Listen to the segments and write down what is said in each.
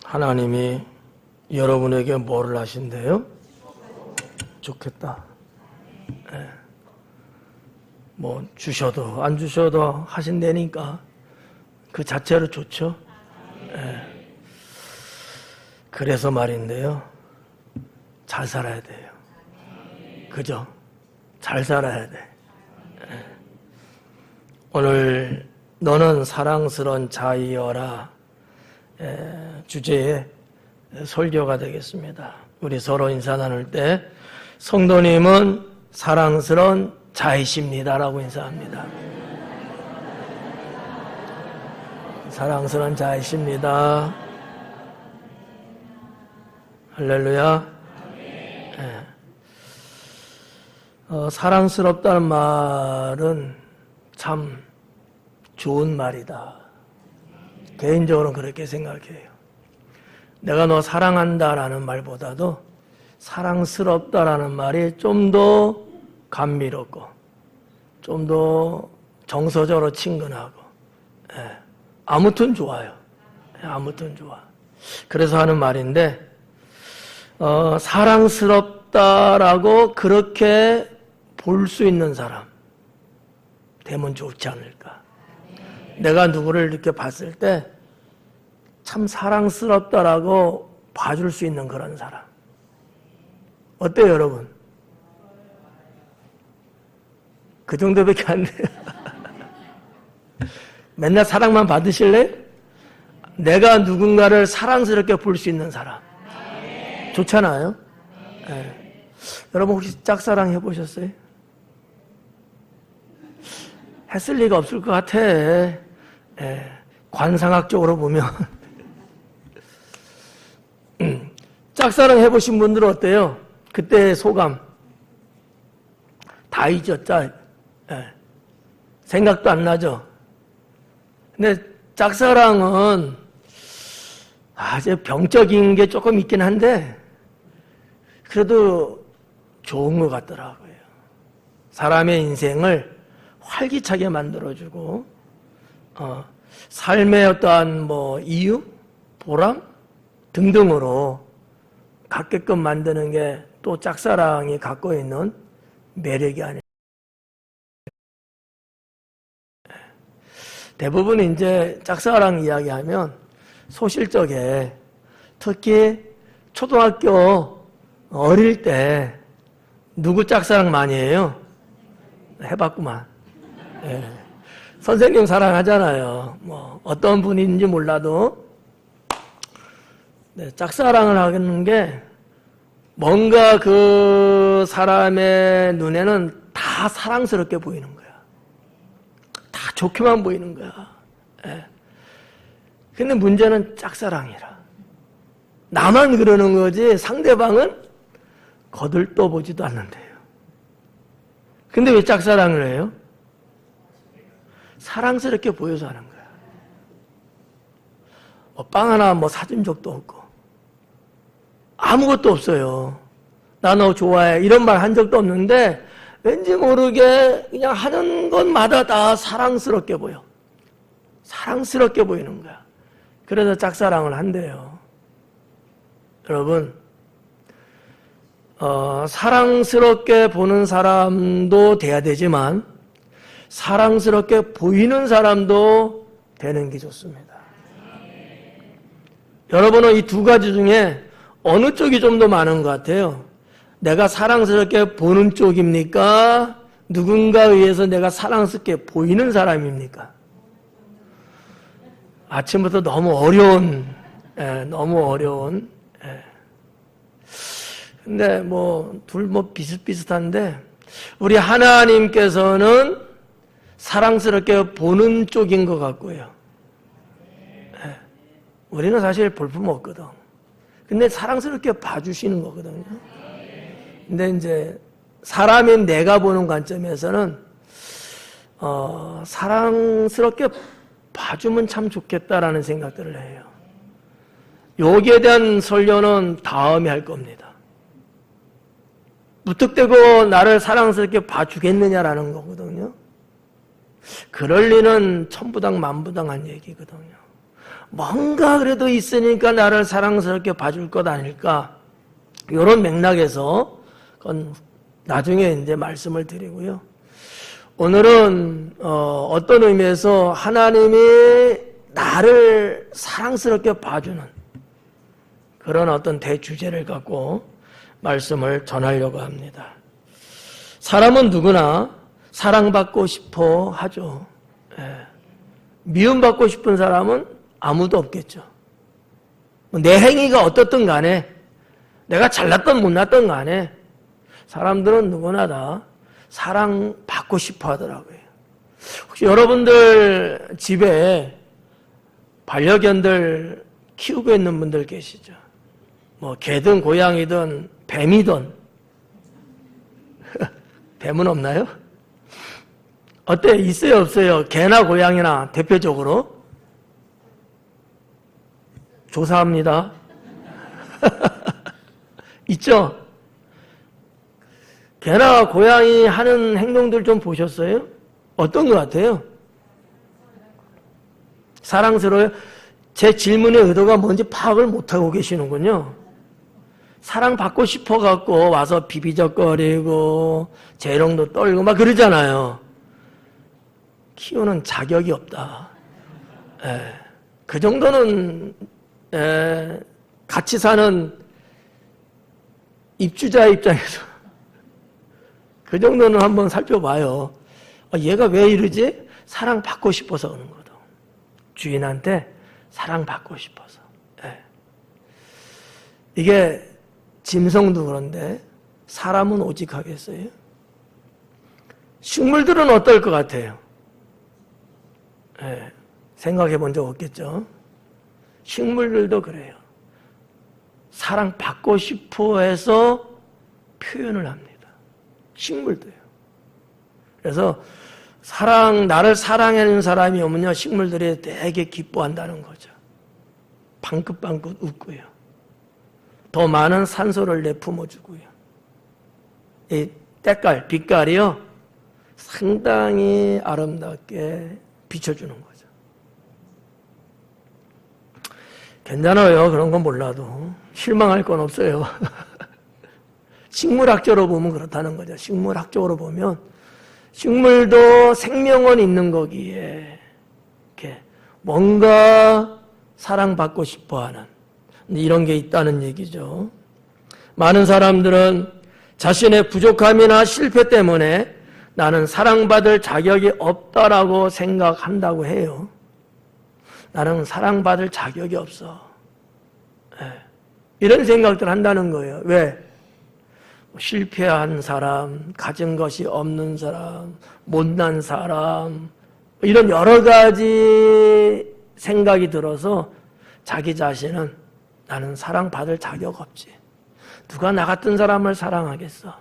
하나님이 여러분에게 뭐를 하신대요? 좋겠다. 예. 뭐 주셔도 안 주셔도 하신다니까 그 자체로 좋죠. 예. 그래서 말인데요, 잘 살아야 돼요. 그죠? 잘 살아야 돼. 예. 오늘 너는 사랑스러운 자이여라 주제의 설교가 되겠습니다. 우리 서로 인사 나눌 때 성도님은 사랑스러운 자이십니다라고 인사합니다. 사랑스러운 자이십니다. 할렐루야. 네. 사랑스럽다는 말은 참 좋은 말이다. 개인적으로는 그렇게 생각해요. 내가 너 사랑한다라는 말보다도 사랑스럽다라는 말이 좀 더 감미롭고 좀 더 정서적으로 친근하고, 아무튼 좋아요. 아무튼 좋아. 그래서 하는 말인데, 사랑스럽다라고 그렇게 볼 수 있는 사람 되면 좋지 않을까. 내가 누구를 이렇게 봤을 때 참 사랑스럽다라고 봐줄 수 있는 그런 사람. 어때요, 여러분? 그 정도밖에 안 돼요. 맨날 사랑만 받으실래요? 내가 누군가를 사랑스럽게 볼 수 있는 사람. 좋잖아요? 네. 여러분 혹시 짝사랑 해보셨어요? 했을 리가 없을 것 같아. 관상학적으로 보면. 짝사랑 해보신 분들은 어때요? 그때의 소감. 다 잊었죠? 생각도 안 나죠? 근데 짝사랑은 아주 병적인 게 조금 있긴 한데 그래도 좋은 것 같더라고요. 사람의 인생을 활기차게 만들어주고, 삶의 어떠한 이유, 보람 등등으로 갖게끔 만드는 게 또 짝사랑이 갖고 있는 매력이 아닐까. 대부분 이제 짝사랑 이야기하면 소실적에, 특히 초등학교 어릴 때 누구 짝사랑 많이 해요? 해봤구만. 선생님 사랑하잖아요. 어떤 분인지 몰라도 짝사랑을 하는 게 뭔가 그 사람의 눈에는 다 사랑스럽게 보이는 거야. 다 좋게만 보이는 거야. 근데 문제는 짝사랑이라. 나만 그러는 거지 상대방은 거들떠보지도 않는데요. 근데 왜 짝사랑을 해요? 사랑스럽게 보여서 하는 거야. 빵 하나 사준 적도 없고 아무것도 없어요. 나 너 좋아해 이런 말 한 적도 없는데 왠지 모르게 그냥 하는 것마다 다 사랑스럽게 보여. 사랑스럽게 보이는 거야. 그래서 짝사랑을 한대요. 여러분, 사랑스럽게 보는 사람도 돼야 되지만 사랑스럽게 보이는 사람도 되는 게 좋습니다. 여러분은 이 두 가지 중에 어느 쪽이 좀 더 많은 것 같아요? 내가 사랑스럽게 보는 쪽입니까? 누군가에 의해서 내가 사랑스럽게 보이는 사람입니까? 아침부터 너무 어려운. 근데 둘 비슷비슷한데 우리 하나님께서는 사랑스럽게 보는 쪽인 것 같고요. 우리는 사실 볼품 없거든. 근데 사랑스럽게 봐주시는 거거든요. 근데 이제 사람인 내가 보는 관점에서는 사랑스럽게 봐주면 참 좋겠다라는 생각들을 해요. 여기에 대한 설교는 다음에 할 겁니다. 무턱대고 나를 사랑스럽게 봐주겠느냐라는 거거든요. 그럴 리는 천부당 만부당한 얘기거든요. 뭔가 그래도 있으니까 나를 사랑스럽게 봐줄 것 아닐까? 이런 맥락에서 그건 나중에 이제 말씀을 드리고요. 오늘은 어떤 의미에서 하나님이 나를 사랑스럽게 봐주는 그런 어떤 대주제를 갖고 말씀을 전하려고 합니다. 사람은 누구나 사랑받고 싶어 하죠. 미움받고 싶은 사람은 아무도 없겠죠. 내 행위가 어떻든 간에 내가 잘났든 못났든 간에 사람들은 누구나 다 사랑받고 싶어 하더라고요. 혹시 여러분들 집에 반려견들 키우고 있는 분들 계시죠? 뭐 개든 고양이든 뱀이든 뱀은 없나요? 어때? 있어요 없어요? 개나 고양이나 대표적으로? 조사합니다. 있죠? 개나 고양이 하는 행동들 좀 보셨어요? 어떤 것 같아요? 사랑스러워요? 제 질문의 의도가 뭔지 파악을 못하고 계시는군요. 사랑받고 싶어갖고 와서 비비적거리고 재롱도 떨고 막 그러잖아요. 키우는 자격이 없다. 그 정도는 같이 사는 입주자 입장에서 그 정도는 한번 살펴봐요. 얘가 왜 이러지? 사랑받고 싶어서 그러는 거다. 주인한테 사랑받고 싶어서. 이게 짐승도 그런데 사람은 오직 하겠어요? 식물들은 어떨 것 같아요? 생각해 본 적 없겠죠? 식물들도 그래요. 사랑받고 싶어 해서 표현을 합니다. 식물도요. 그래서 나를 사랑하는 사람이 오면요, 식물들이 되게 기뻐한다는 거죠. 방긋방긋 웃고요. 더 많은 산소를 내뿜어주고요. 이 때깔, 빛깔이요, 상당히 아름답게 비춰주는 거죠. 괜찮아요. 그런 건 몰라도. 실망할 건 없어요. 식물학적으로 보면 그렇다는 거죠. 식물학적으로 보면 식물도 생명은 있는 거기에 이렇게 뭔가 사랑받고 싶어하는 이런 게 있다는 얘기죠. 많은 사람들은 자신의 부족함이나 실패 때문에 나는 사랑받을 자격이 없다라고 생각한다고 해요. 나는 사랑받을 자격이 없어. 이런 생각들 한다는 거예요. 왜? 실패한 사람, 가진 것이 없는 사람, 못난 사람, 이런 여러 가지 생각이 들어서 자기 자신은 나는 사랑받을 자격 없지. 누가 나 같은 사람을 사랑하겠어?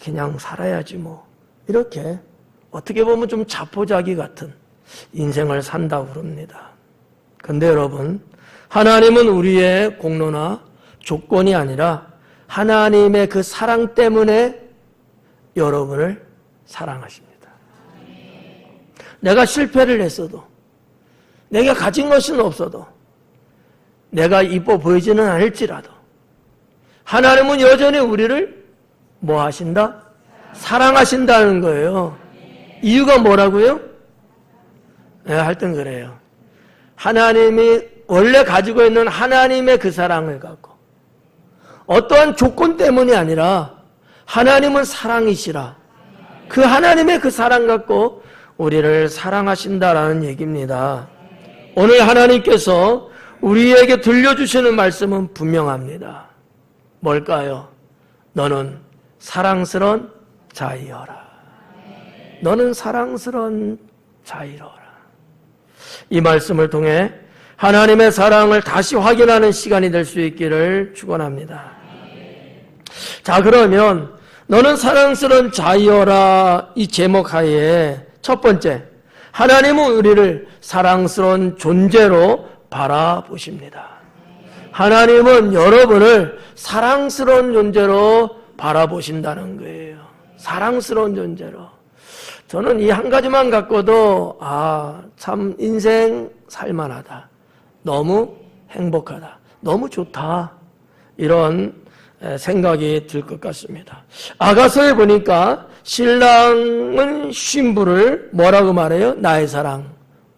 그냥 살아야지 뭐. 이렇게 어떻게 보면 좀 자포자기 같은 인생을 산다고 그럽니다. 그런데 여러분, 하나님은 우리의 공로나 조건이 아니라 하나님의 그 사랑 때문에 여러분을 사랑하십니다. 내가 실패를 했어도, 내가 가진 것은 없어도, 내가 이뻐 보이지는 않을지라도 하나님은 여전히 우리를 뭐 하신다? 사랑하신다는 거예요. 이유가 뭐라고요? 하여튼 그래요. 하나님이 원래 가지고 있는 하나님의 그 사랑을 갖고 어떠한 조건 때문이 아니라 하나님은 사랑이시라. 그 하나님의 그 사랑 갖고 우리를 사랑하신다라는 얘기입니다. 오늘 하나님께서 우리에게 들려주시는 말씀은 분명합니다. 뭘까요? 너는 사랑스러운 자이여라. 너는 사랑스러운 자이여라. 이 말씀을 통해 하나님의 사랑을 다시 확인하는 시간이 될 수 있기를 축원합니다. 자, 그러면 너는 사랑스러운 자이여라 이 제목 하에 첫 번째, 하나님은 우리를 사랑스러운 존재로 바라보십니다. 하나님은 여러분을 사랑스러운 존재로 바라보신다는 거예요. 사랑스러운 존재로. 저는 이 한 가지만 갖고도 참 인생 살만하다. 너무 행복하다, 너무 좋다, 이런 생각이 들 것 같습니다. 아가서에 보니까 신랑은 신부를 뭐라고 말해요? 나의 사랑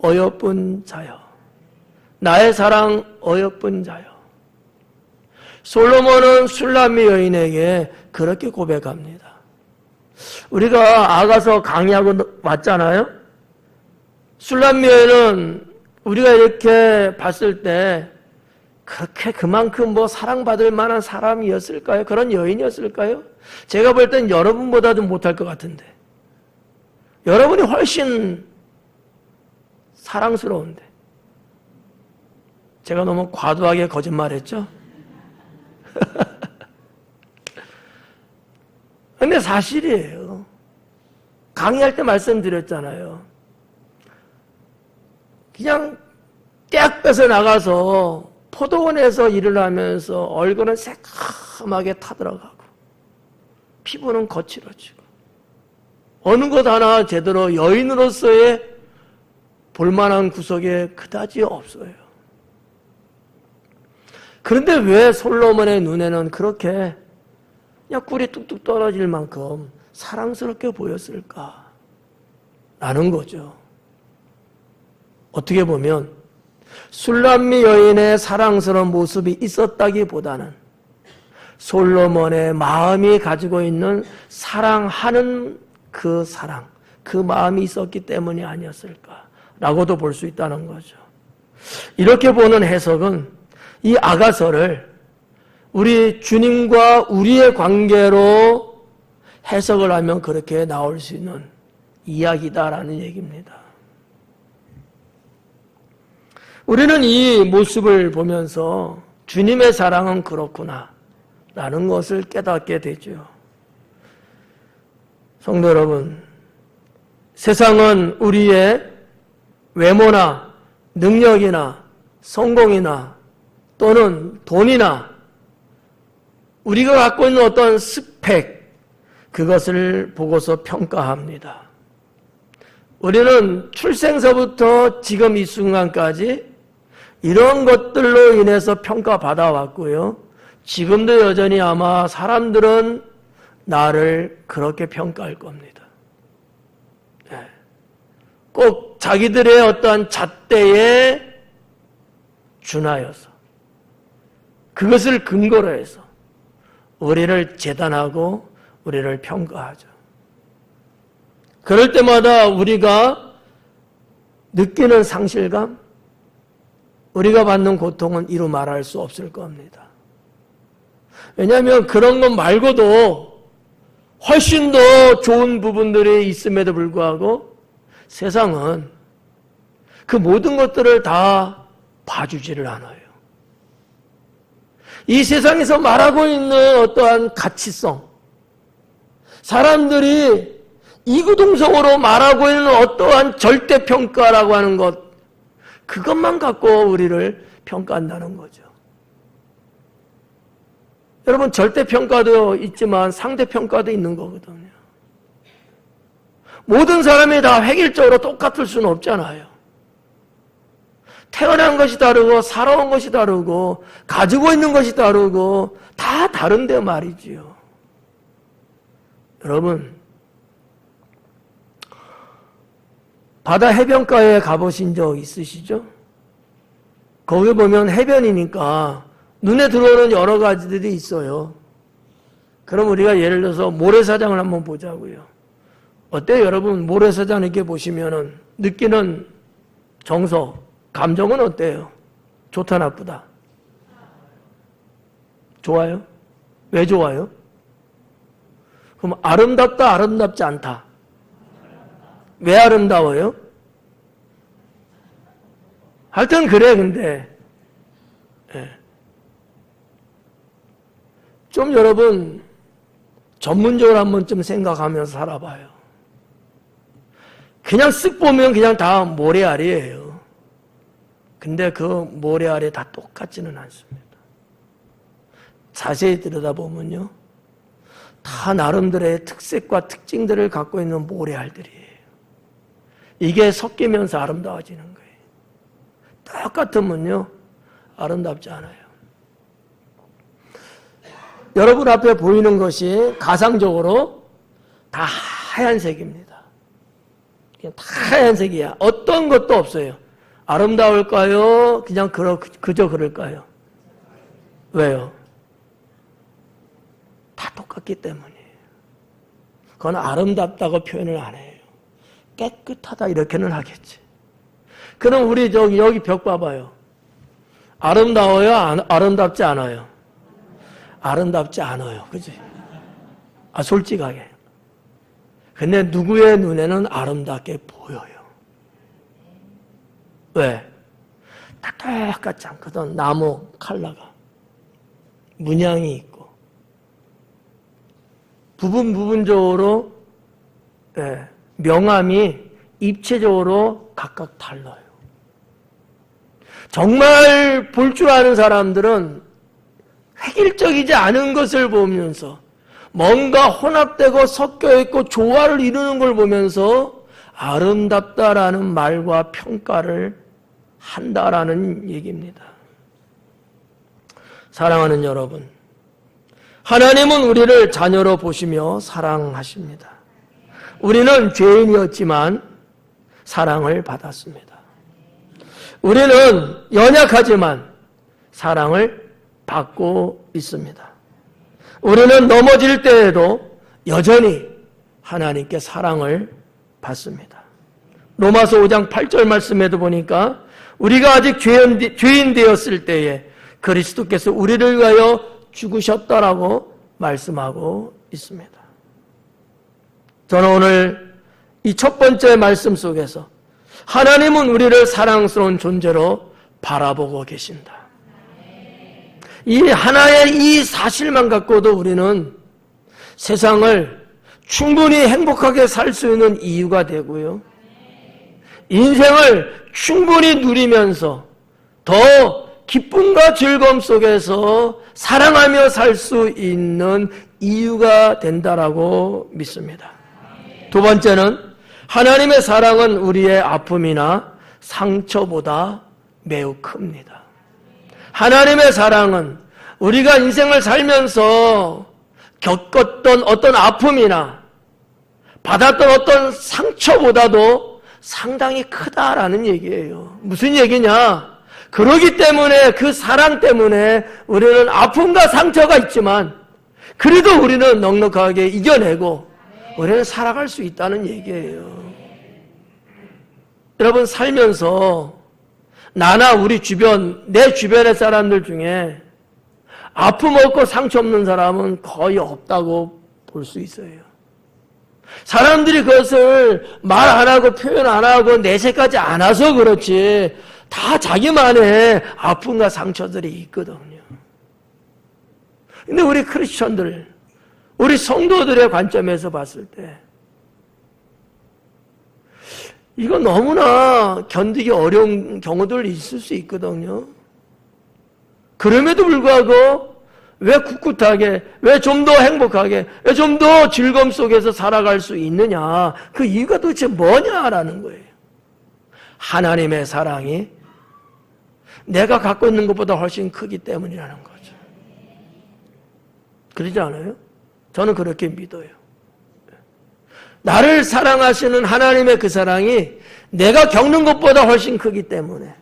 어여쁜 자여, 나의 사랑 어여쁜 자여. 솔로몬은 술람미 여인에게 그렇게 고백합니다. 우리가 아가서 강의하고 왔잖아요. 술람미 여인은 우리가 이렇게 봤을 때 그렇게 그만큼 사랑받을 만한 사람이었을까요? 그런 여인이었을까요? 제가 볼 땐 여러분보다도 못할 것 같은데, 여러분이 훨씬 사랑스러운데. 제가 너무 과도하게 거짓말했죠? 근데 사실이에요. 강의할 때 말씀드렸잖아요. 그냥 떼약 빼서 나가서 포도원에서 일을 하면서 얼굴은 새까맣게 타들어가고 피부는 거칠어지고 어느 것 하나 제대로 여인으로서의 볼만한 구석에 그다지 없어요. 그런데 왜 솔로몬의 눈에는 그렇게 그냥 꿀이 뚝뚝 떨어질 만큼 사랑스럽게 보였을까? 라는 거죠. 어떻게 보면 술람미 여인의 사랑스러운 모습이 있었다기보다는 솔로몬의 마음이 가지고 있는 사랑하는 그 사랑, 그 마음이 있었기 때문이 아니었을까라고도 볼 수 있다는 거죠. 이렇게 보는 해석은 이 아가서를 우리 주님과 우리의 관계로 해석을 하면 그렇게 나올 수 있는 이야기다라는 얘기입니다. 우리는 이 모습을 보면서 주님의 사랑은 그렇구나 라는 것을 깨닫게 되죠. 성도 여러분, 세상은 우리의 외모나 능력이나 성공이나 또는 돈이나 우리가 갖고 있는 어떤 스펙, 그것을 보고서 평가합니다. 우리는 출생서부터 지금 이 순간까지 이런 것들로 인해서 평가받아 왔고요. 지금도 여전히 아마 사람들은 나를 그렇게 평가할 겁니다. 꼭 자기들의 어떠한 잣대에 준하여서 그것을 근거로 해서 우리를 재단하고 우리를 평가하죠. 그럴 때마다 우리가 느끼는 상실감, 우리가 받는 고통은 이루 말할 수 없을 겁니다. 왜냐하면 그런 것 말고도 훨씬 더 좋은 부분들이 있음에도 불구하고 세상은 그 모든 것들을 다 봐주지를 않아요. 이 세상에서 말하고 있는 어떠한 가치성, 사람들이 이구동성으로 말하고 있는 어떠한 절대평가라고 하는 것, 그것만 갖고 우리를 평가한다는 거죠. 여러분, 절대평가도 있지만 상대평가도 있는 거거든요. 모든 사람이 다 획일적으로 똑같을 수는 없잖아요. 태어난 것이 다르고 살아온 것이 다르고 가지고 있는 것이 다르고 다 다른데 말이지요. 여러분, 바다 해변가에 가보신 적 있으시죠? 거기 보면 해변이니까 눈에 들어오는 여러 가지들이 있어요. 그럼 우리가 예를 들어서 모래사장을 한번 보자고요. 어때요, 여러분? 모래사장 이렇게 보시면은 느끼는 정서, 감정은 어때요? 좋다, 나쁘다? 좋아요? 왜 좋아요? 그럼 아름답다, 아름답지 않다? 왜 아름다워요? 하여튼 그래. 근데 좀 여러분 전문적으로 한번 좀 생각하면서 살아봐요. 그냥 쓱 보면 그냥 다 모래알이에요. 근데 그 모래알이 다 똑같지는 않습니다. 자세히 들여다보면요, 다 나름대로의 특색과 특징들을 갖고 있는 모래알들이에요. 이게 섞이면서 아름다워지는 거예요. 똑같으면요, 아름답지 않아요. 여러분 앞에 보이는 것이 가상적으로 다 하얀색입니다. 그냥 다 하얀색이야. 어떤 것도 없어요. 아름다울까요? 그냥 그저 그럴까요? 왜요? 다 똑같기 때문이에요. 그건 아름답다고 표현을 안 해요. 깨끗하다 이렇게는 하겠지. 그럼 우리 여기 벽 봐봐요. 아름다워요? 아름답지 않아요? 아름답지 않아요. 그지? 솔직하게. 근데 누구의 눈에는 아름답게 보여요. 왜? 다 똑같지 않거든. 나무 컬러가. 문양이 있고. 부분적으로 명암이 입체적으로 각각 달라요. 정말 볼 줄 아는 사람들은 획일적이지 않은 것을 보면서 뭔가 혼합되고 섞여있고 조화를 이루는 걸 보면서 아름답다라는 말과 평가를 한다라는 얘기입니다. 사랑하는 여러분, 하나님은 우리를 자녀로 보시며 사랑하십니다. 우리는 죄인이었지만 사랑을 받았습니다. 우리는 연약하지만 사랑을 받고 있습니다. 우리는 넘어질 때에도 여전히 하나님께 사랑을 받습니다. 로마서 5장 8절 말씀에도 보니까 우리가 아직 죄인 되었을 때에 그리스도께서 우리를 위하여 죽으셨다라고 말씀하고 있습니다. 저는 오늘 이 첫 번째 말씀 속에서 하나님은 우리를 사랑스러운 존재로 바라보고 계신다. 이 하나의 이 사실만 갖고도 우리는 세상을 충분히 행복하게 살 수 있는 이유가 되고요. 인생을 충분히 누리면서 더 기쁨과 즐거움 속에서 사랑하며 살 수 있는 이유가 된다라고 믿습니다. 두 번째는 하나님의 사랑은 우리의 아픔이나 상처보다 매우 큽니다. 하나님의 사랑은 우리가 인생을 살면서 겪었던 어떤 아픔이나 받았던 어떤 상처보다도 상당히 크다라는 얘기예요. 무슨 얘기냐? 그러기 때문에 그 사랑 때문에 우리는 아픔과 상처가 있지만 그래도 우리는 넉넉하게 이겨내고 우리는 살아갈 수 있다는 얘기예요. 여러분 살면서 나나 우리 주변, 내 주변의 사람들 중에 아픔 없고 상처 없는 사람은 거의 없다고 볼 수 있어요. 사람들이 그것을 말 안 하고 표현 안 하고 내세까지 안 와서 그렇지 다 자기만의 아픔과 상처들이 있거든요. 근데 우리 크리스천들, 우리 성도들의 관점에서 봤을 때 이거 너무나 견디기 어려운 경우들이 있을 수 있거든요. 그럼에도 불구하고 왜 꿋꿋하게, 왜 좀 더 행복하게, 왜 좀 더 즐거움 속에서 살아갈 수 있느냐, 그 이유가 도대체 뭐냐라는 거예요. 하나님의 사랑이 내가 갖고 있는 것보다 훨씬 크기 때문이라는 거죠. 그러지 않아요? 저는 그렇게 믿어요. 나를 사랑하시는 하나님의 그 사랑이 내가 겪는 것보다 훨씬 크기 때문에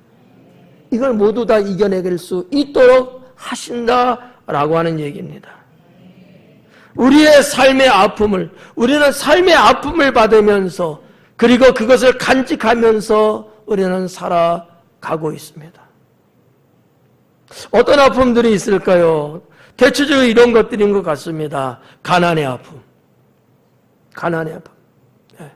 이걸 모두 다 이겨내길 수 있도록 하신다라고 하는 얘기입니다. 우리의 삶의 아픔을, 우리는 삶의 아픔을 받으면서 그리고 그것을 간직하면서 우리는 살아가고 있습니다. 어떤 아픔들이 있을까요? 대체적으로 이런 것들인 것 같습니다. 가난의 아픔. 가난의 아픔. 네.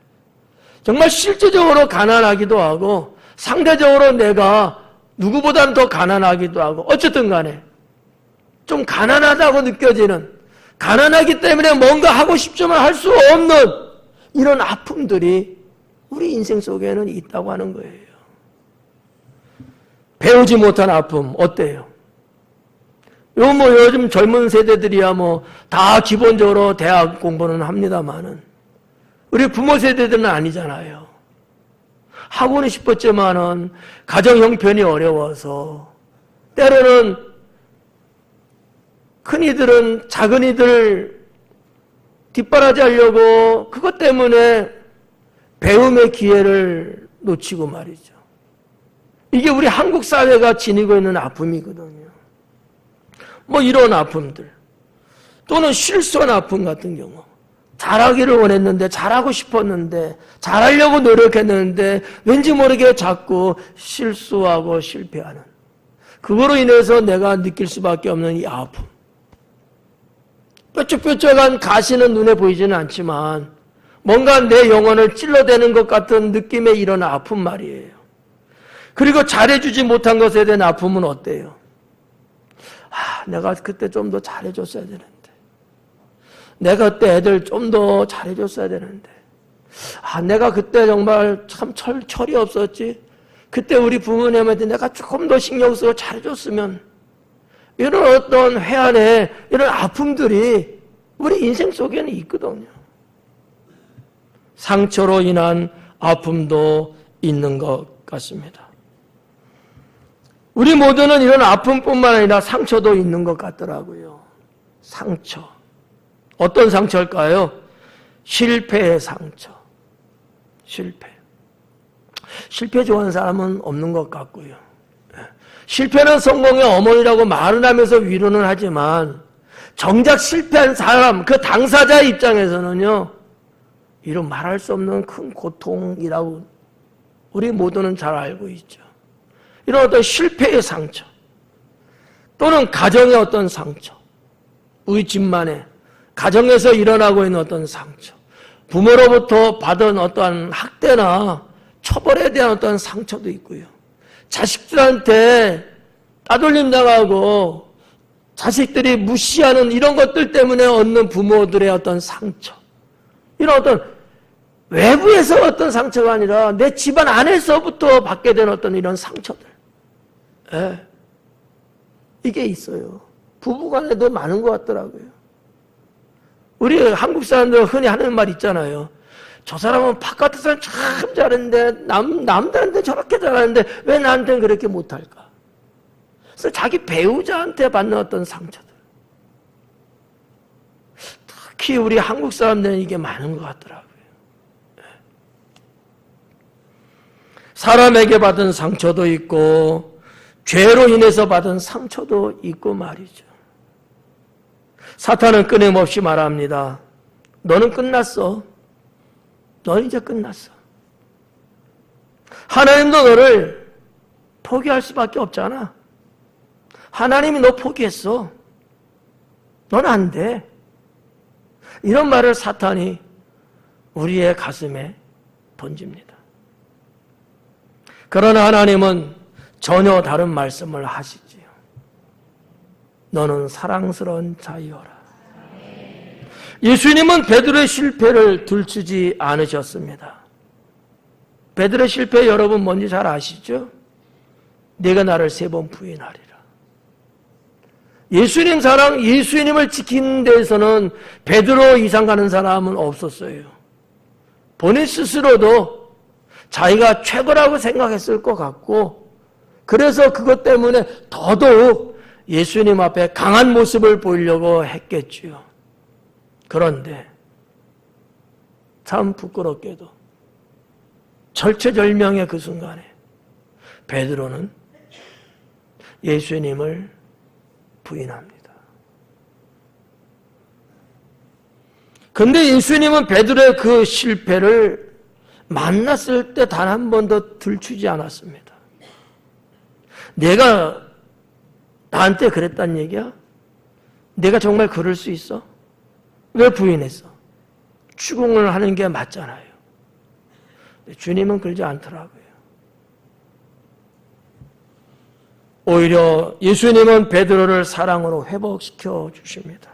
정말 실제적으로 가난하기도 하고 상대적으로 내가 누구보다는 더 가난하기도 하고 어쨌든 간에 좀 가난하다고 느껴지는, 가난하기 때문에 뭔가 하고 싶지만 할 수 없는 이런 아픔들이 우리 인생 속에는 있다고 하는 거예요. 배우지 못한 아픔 어때요? 요즘 젊은 세대들이야 다 기본적으로 대학 공부는 합니다만은 우리 부모 세대들은 아니잖아요. 하고는 싶었지만은 가정 형편이 어려워서 때로는 큰이들은 작은이들 뒷바라지하려고 그것 때문에 배움의 기회를 놓치고 말이죠. 이게 우리 한국 사회가 지니고 있는 아픔이거든요. 뭐 이런 아픔들, 또는 실수한 아픔 같은 경우, 잘하기를 원했는데, 잘하고 싶었는데, 잘하려고 노력했는데 왠지 모르게 자꾸 실수하고 실패하는, 그거로 인해서 내가 느낄 수밖에 없는 이 아픔. 뾰족뾰족한 가시는 눈에 보이지는 않지만 뭔가 내 영혼을 찔러대는 것 같은 느낌의 이런 아픔 말이에요. 그리고 잘해주지 못한 것에 대한 아픔은 어때요? 내가 그때 좀 더 잘해줬어야 되는데, 내가 그때 애들 좀 더 잘해줬어야 되는데, 내가 그때 정말 참 철이 없었지, 그때 우리 부모님한테 내가 조금 더 신경 쓰고 잘해줬으면, 이런 어떤 회한의 이런 아픔들이 우리 인생 속에는 있거든요. 상처로 인한 아픔도 있는 것 같습니다. 우리 모두는 이런 아픔뿐만 아니라 상처도 있는 것 같더라고요. 상처. 어떤 상처일까요? 실패의 상처. 실패 좋아하는 사람은 없는 것 같고요. 실패는 성공의 어머니라고 말은 하면서 위로는 하지만 정작 실패한 사람, 그 당사자 입장에서는요, 이런 말할 수 없는 큰 고통이라고 우리 모두는 잘 알고 있죠. 이런 어떤 실패의 상처, 또는 가정의 어떤 상처, 우리 집만의 가정에서 일어나고 있는 어떤 상처, 부모로부터 받은 어떠한 학대나 처벌에 대한 어떤 상처도 있고요. 자식들한테 따돌림 당하고 자식들이 무시하는 이런 것들 때문에 얻는 부모들의 어떤 상처, 이런 어떤 외부에서 어떤 상처가 아니라 내 집안 안에서부터 받게 된 어떤 이런 상처들, 이게 있어요. 부부간에도 많은 것 같더라고요. 우리 한국 사람들 흔히 하는 말 있잖아요. 저 사람은 바깥에서는 참 잘하는데 남들한테 저렇게 잘하는데 왜 나한테는 그렇게 못할까? 그래서 자기 배우자한테 받는 어떤 상처들, 특히 우리 한국 사람들은 이게 많은 것 같더라고요. 사람에게 받은 상처도 있고 죄로 인해서 받은 상처도 있고 말이죠. 사탄은 끊임없이 말합니다. 너는 끝났어. 너는 이제 끝났어. 하나님도 너를 포기할 수밖에 없잖아. 하나님이 너 포기했어. 넌 안 돼. 이런 말을 사탄이 우리의 가슴에 던집니다. 그러나 하나님은 전혀 다른 말씀을 하시지요. 너는 사랑스러운 자이여라. 예수님은 베드로의 실패를 들추지 않으셨습니다. 베드로의 실패 여러분 뭔지 잘 아시죠? 네가 나를 3번 부인하리라. 예수님 사랑, 예수님을 지키는 데에서는 베드로 이상 가는 사람은 없었어요. 본인 스스로도 자기가 최고라고 생각했을 것 같고, 그래서 그것 때문에 더더욱 예수님 앞에 강한 모습을 보이려고 했겠지요. 그런데 참 부끄럽게도 절체절명의 그 순간에 베드로는 예수님을 부인합니다. 그런데 예수님은 베드로의 그 실패를 만났을 때 단 한 번도 들추지 않았습니다. 내가 나한테 그랬단 얘기야? 내가 정말 그럴 수 있어? 왜 부인했어? 추궁을 하는 게 맞잖아요. 주님은 그러지 않더라고요. 오히려 예수님은 베드로를 사랑으로 회복시켜 주십니다.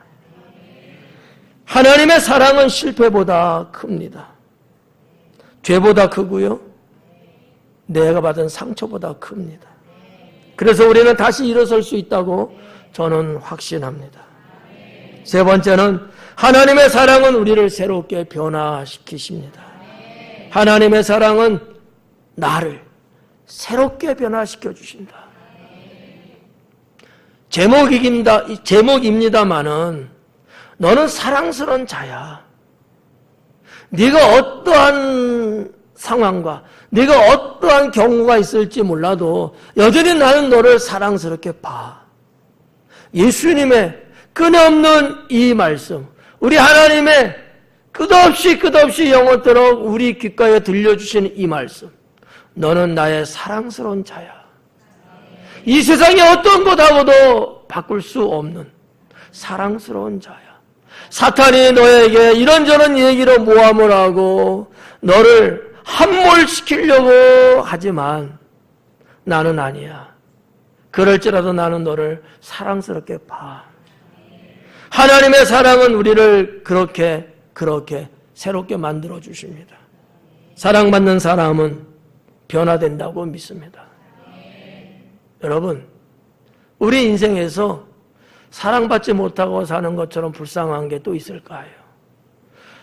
하나님의 사랑은 실패보다 큽니다. 죄보다 크고요, 내가 받은 상처보다 큽니다. 그래서 우리는 다시 일어설 수 있다고 저는 확신합니다. 3번째는 하나님의 사랑은 우리를 새롭게 변화시키십니다. 하나님의 사랑은 나를 새롭게 변화시켜 주신다. 제목입니다마는 너는 사랑스러운 자야. 네가 어떠한 상황과 네가 어떠한 경우가 있을지 몰라도 여전히 나는 너를 사랑스럽게 봐. 예수님의 끊임없는 이 말씀, 우리 하나님의 끝없이 영원토록 우리 귓가에 들려주시는 이 말씀, 너는 나의 사랑스러운 자야. 이 세상에 어떤 것하고도 바꿀 수 없는 사랑스러운 자야. 사탄이 너에게 이런저런 얘기로 모함을 하고 너를 함몰시키려고 하지만 나는 아니야. 그럴지라도 나는 너를 사랑스럽게 봐. 하나님의 사랑은 우리를 그렇게 새롭게 만들어 주십니다. 사랑받는 사람은 변화된다고 믿습니다. 여러분, 우리 인생에서 사랑받지 못하고 사는 것처럼 불쌍한 게 또 있을까요?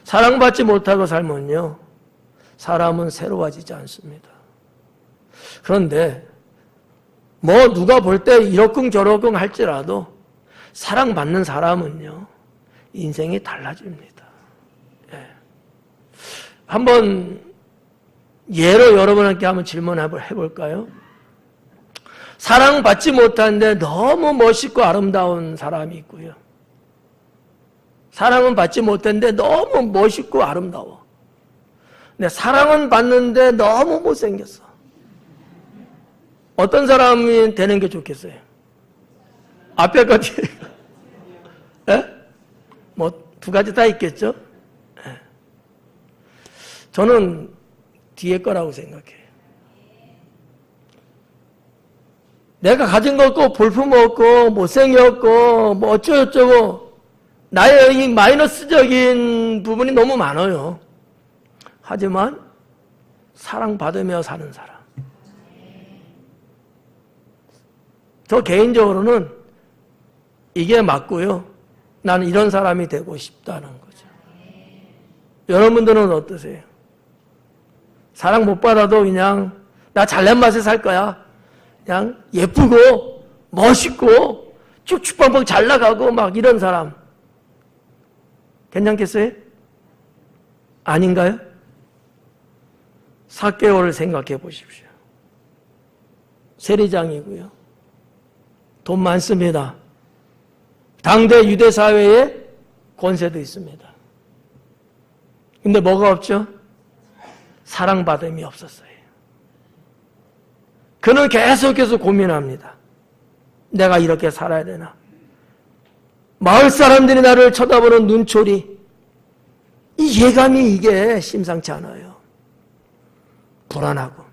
사랑받지 못하고 살면요, 사람은 새로워지지 않습니다. 그런데 누가 볼 때 이러쿵저러쿵 할지라도 사랑받는 사람은요, 인생이 달라집니다. 예. 한번 예로 여러분께 한번 질문 해볼까요? 사랑받지 못하는데 너무 멋있고 아름다운 사람이 있고요. 사랑은 받지 못했는데 너무 멋있고 아름다워. 근데 사랑은 받는데 너무 못생겼어. 어떤 사람이 되는 게 좋겠어요? 앞에 거 뒤에 거. 예? 두 가지 다 있겠죠? 예. 저는 뒤에 거라고 생각해요. 내가 가진 거 없고 볼품 없고 못생겼고 어쩌고저쩌고 나의 이 마이너스적인 부분이 너무 많아요. 하지만 사랑받으며 사는 사람. 저 개인적으로는 이게 맞고요. 나는 이런 사람이 되고 싶다는 거죠. 여러분들은 어떠세요? 사랑 못 받아도 그냥 나 잘난 맛에 살 거야. 그냥 예쁘고 멋있고 쭉쭉빵빵 잘 나가고 막 이런 사람 괜찮겠어요? 아닌가요? 삭개오를 생각해 보십시오. 세리장이고요. 돈 많습니다. 당대 유대 사회에 권세도 있습니다. 근데 뭐가 없죠? 사랑받음이 없었어요. 그는 계속해서 고민합니다. 내가 이렇게 살아야 되나? 마을 사람들이 나를 쳐다보는 눈초리, 이 예감이 이게 심상치 않아요. 불안하고,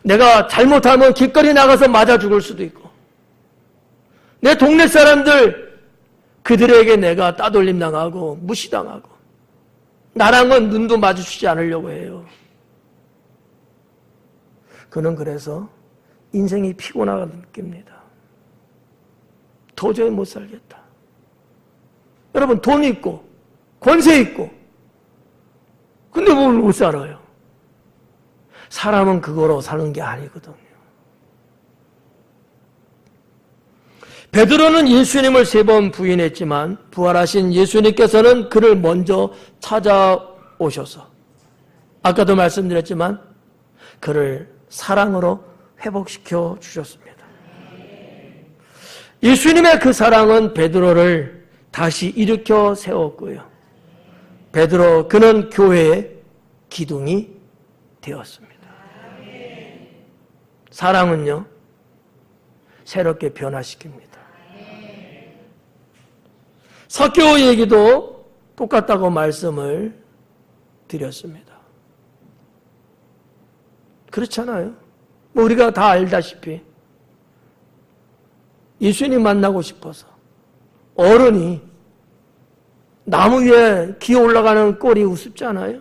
내가 잘못하면 길거리 나가서 맞아 죽을 수도 있고, 내 동네 사람들 그들에게 내가 따돌림 당하고 무시당하고, 나랑은 눈도 마주치지 않으려고 해요. 그는 그래서 인생이 피곤하게 느낍니다. 도저히 못 살겠다. 여러분, 돈 있고 권세 있고 근데 뭘 못 살아요? 사람은 그거로 사는 게 아니거든요. 베드로는 예수님을 3번 부인했지만 부활하신 예수님께서는 그를 먼저 찾아오셔서 아까도 말씀드렸지만 그를 사랑으로 회복시켜 주셨습니다. 예수님의 그 사랑은 베드로를 다시 일으켜 세웠고요. 베드로, 그는 교회의 기둥이 되었습니다. 사랑은요, 새롭게 변화시킵니다. 삭개오 얘기도 똑같다고 말씀을 드렸습니다. 그렇잖아요. 우리가 다 알다시피 예수님 만나고 싶어서 어른이 나무 위에 기어 올라가는 꼴이 우습잖아요.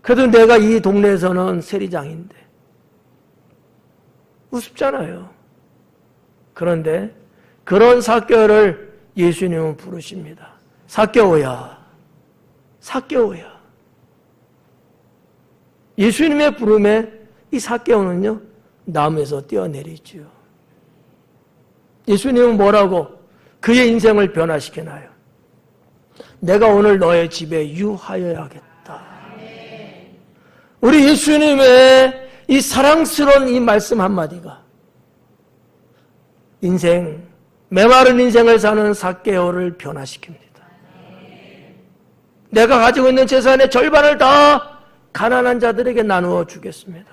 그래도 내가 이 동네에서는 세리장인데 우습잖아요. 그런데 그런 삭개오를 예수님은 부르십니다. 삭개오야, 삭개오야. 예수님의 부름에 이 삭개오는요, 나무에서 뛰어내리지요. 예수님은 뭐라고 그의 인생을 변화시키나요? 내가 오늘 너의 집에 유하여야겠다. 우리 예수님의 이 사랑스러운 이 말씀 한마디가 메마른 인생을 사는 삭개오를 변화시킵니다. 내가 가지고 있는 재산의 절반을 다 가난한 자들에게 나누어 주겠습니다.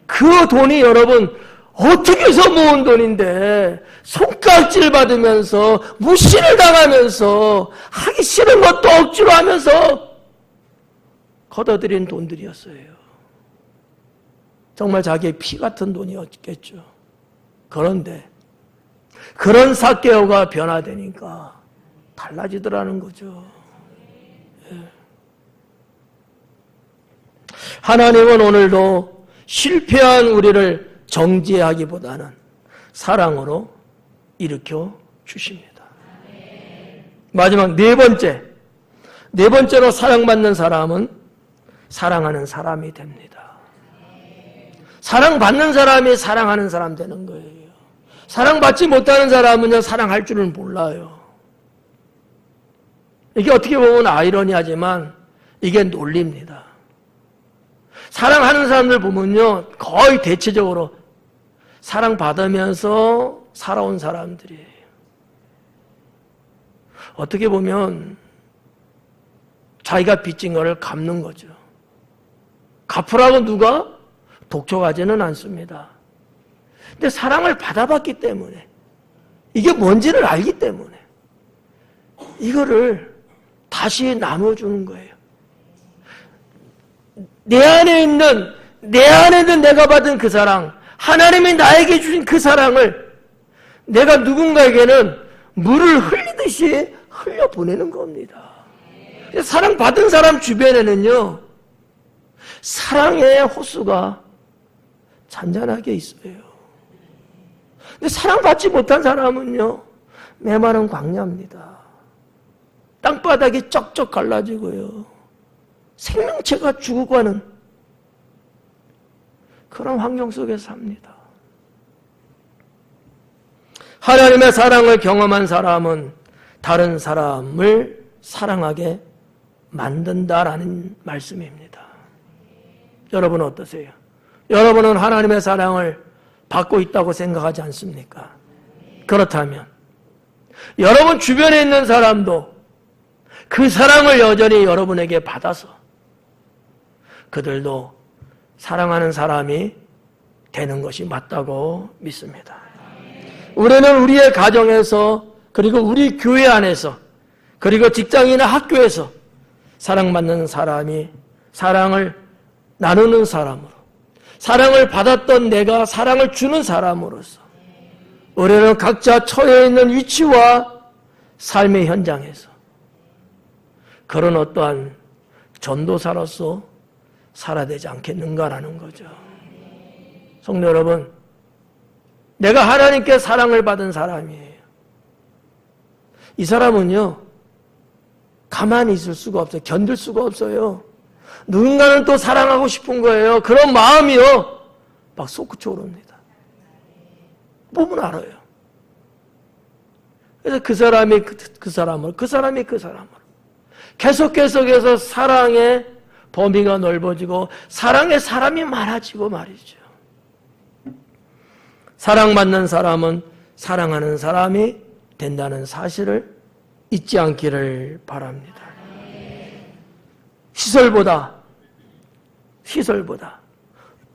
그 돈이 여러분 어떻게 해서 모은 돈인데 손가락질 받으면서 무시를 당하면서 하기 싫은 것도 억지로 하면서 걷어들인 돈들이었어요. 정말 자기의 피 같은 돈이었겠죠. 그런데 그런 삭개오가 변화되니까 달라지더라는 거죠. 하나님은 오늘도 실패한 우리를 정죄하기보다는 사랑으로 일으켜 주십니다. 마지막 네 번째로 사랑받는 사람은 사랑하는 사람이 됩니다. 사랑받는 사람이 사랑하는 사람 되는 거예요. 사랑받지 못하는 사람은요, 사랑할 줄은 몰라요. 이게 어떻게 보면 아이러니하지만 이게 논리입니다. 사랑하는 사람들 보면요, 거의 대체적으로 사랑받으면서 살아온 사람들이에요. 어떻게 보면 자기가 빚진 거를 갚는 거죠. 갚으라고 누가 독촉하지는 않습니다. 근데 사랑을 받아봤기 때문에, 이게 뭔지를 알기 때문에 이거를 다시 나눠주는 거예요. 내 안에 있는 내가 받은 그 사랑, 하나님이 나에게 주신 그 사랑을 내가 누군가에게는 물을 흘리듯이 흘려보내는 겁니다. 사랑받은 사람 주변에는요, 사랑의 호수가 잔잔하게 있어요. 근데 사랑받지 못한 사람은요, 메마른 광야입니다. 땅바닥이 쩍쩍 갈라지고요, 생명체가 죽어가는 그런 환경 속에서 삽니다. 하나님의 사랑을 경험한 사람은 다른 사람을 사랑하게 만든다라는 말씀입니다. 여러분은 어떠세요? 여러분은 하나님의 사랑을 받고 있다고 생각하지 않습니까? 그렇다면 여러분 주변에 있는 사람도 그 사랑을 여전히 여러분에게 받아서 그들도 사랑하는 사람이 되는 것이 맞다고 믿습니다. 우리는 우리의 가정에서, 그리고 우리 교회 안에서, 그리고 직장이나 학교에서 사랑받는 사람이, 사랑을 나누는 사람으로, 사랑을 받았던 내가 사랑을 주는 사람으로서 우리는 각자 처해 있는 위치와 삶의 현장에서 그런 어떠한 전도사로서 살아야 되지 않겠는가라는 거죠. 성도 여러분, 내가 하나님께 사랑을 받은 사람이에요. 이 사람은요, 가만히 있을 수가 없어요. 견딜 수가 없어요. 누군가는 또 사랑하고 싶은 거예요. 그런 마음이요, 막 솟구쳐 오릅니다. 보면 알아요. 그래서 그 사람이 그 사람을, 그 사람이 그 사람을 계속해서 사랑의 범위가 넓어지고 사랑의 사람이 많아지고 말이죠. 사랑받는 사람은 사랑하는 사람이 된다는 사실을 잊지 않기를 바랍니다. 시설보다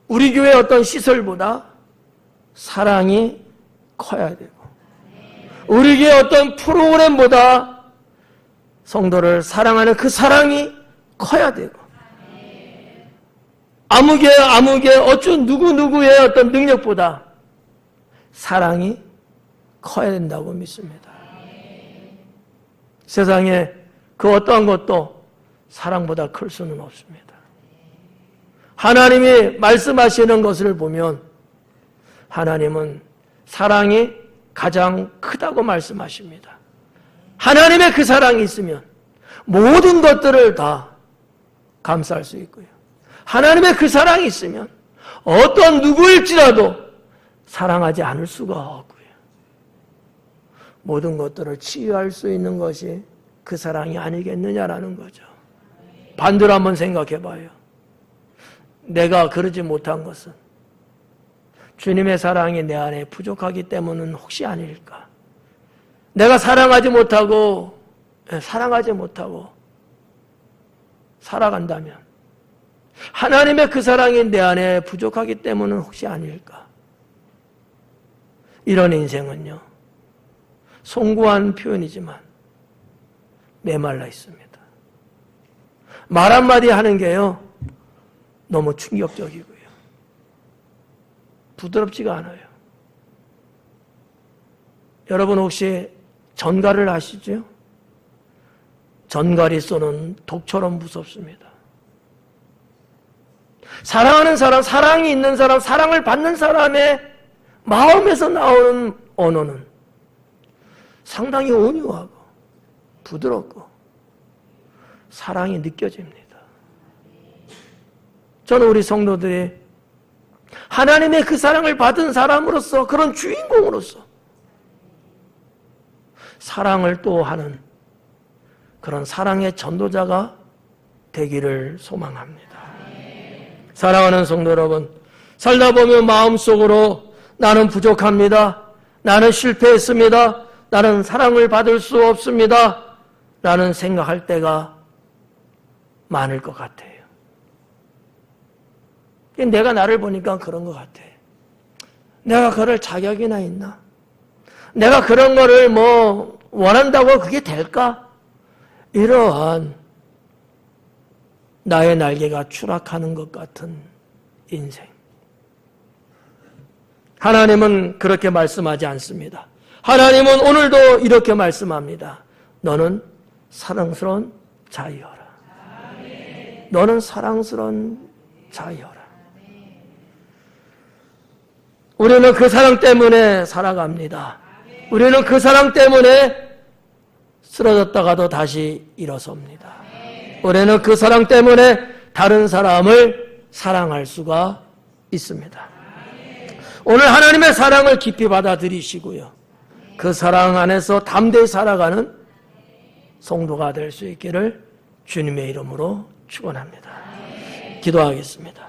우리 교회의 어떤 시설보다 사랑이 커야 되고, 우리 교회의 어떤 프로그램보다 성도를 사랑하는 그 사랑이 커야 되고, 아무개 어떤 누구의 어떤 능력보다 사랑이 커야 된다고 믿습니다. 세상에 그 어떠한 것도 사랑보다 클 수는 없습니다. 하나님이 말씀하시는 것을 보면 하나님은 사랑이 가장 크다고 말씀하십니다. 하나님의 그 사랑이 있으면 모든 것들을 다 감싸할 수 있고요. 하나님의 그 사랑이 있으면 어떤 누구일지라도 사랑하지 않을 수가 없고요. 모든 것들을 치유할 수 있는 것이 그 사랑이 아니겠느냐라는 거죠. 반대로 한번 생각해 봐요. 내가 그러지 못한 것은 주님의 사랑이 내 안에 부족하기 때문은 혹시 아닐까? 내가 사랑하지 못하고 살아간다면 하나님의 그 사랑이 내 안에 부족하기 때문은 혹시 아닐까? 이런 인생은요, 송구한 표현이지만 메말라 있습니다. 말 한마디 하는 게요, 너무 충격적이고요. 부드럽지가 않아요. 여러분 혹시 전갈을 아시죠? 전갈이 쏘는 독처럼 무섭습니다. 사랑하는 사람, 사랑이 있는 사람, 사랑을 받는 사람의 마음에서 나오는 언어는 상당히 온유하고 부드럽고 사랑이 느껴집니다. 저는 우리 성도들이 하나님의 그 사랑을 받은 사람으로서, 그런 주인공으로서 사랑을 또 하는 그런 사랑의 전도자가 되기를 소망합니다. 사랑하는 성도 여러분, 살다 보면 마음속으로 나는 부족합니다. 나는 실패했습니다. 나는 사랑을 받을 수 없습니다. 라는 생각할 때가 많을 것 같아요. 내가 나를 보니까 그런 것 같아. 내가 그럴 자격이나 있나? 내가 그런 거를 원한다고 그게 될까? 이러한 나의 날개가 추락하는 것 같은 인생. 하나님은 그렇게 말씀하지 않습니다. 하나님은 오늘도 이렇게 말씀합니다. 너는 사랑스러운 자이여라. 너는 사랑스러운 자이여라. 우리는 그 사랑 때문에 살아갑니다. 우리는 그 사랑 때문에 쓰러졌다가도 다시 일어섭니다. 우리는 그 사랑 때문에 다른 사람을 사랑할 수가 있습니다. 오늘 하나님의 사랑을 깊이 받아들이시고요, 그 사랑 안에서 담대히 살아가는 성도가 될 수 있기를 주님의 이름으로 축원합니다. 기도하겠습니다.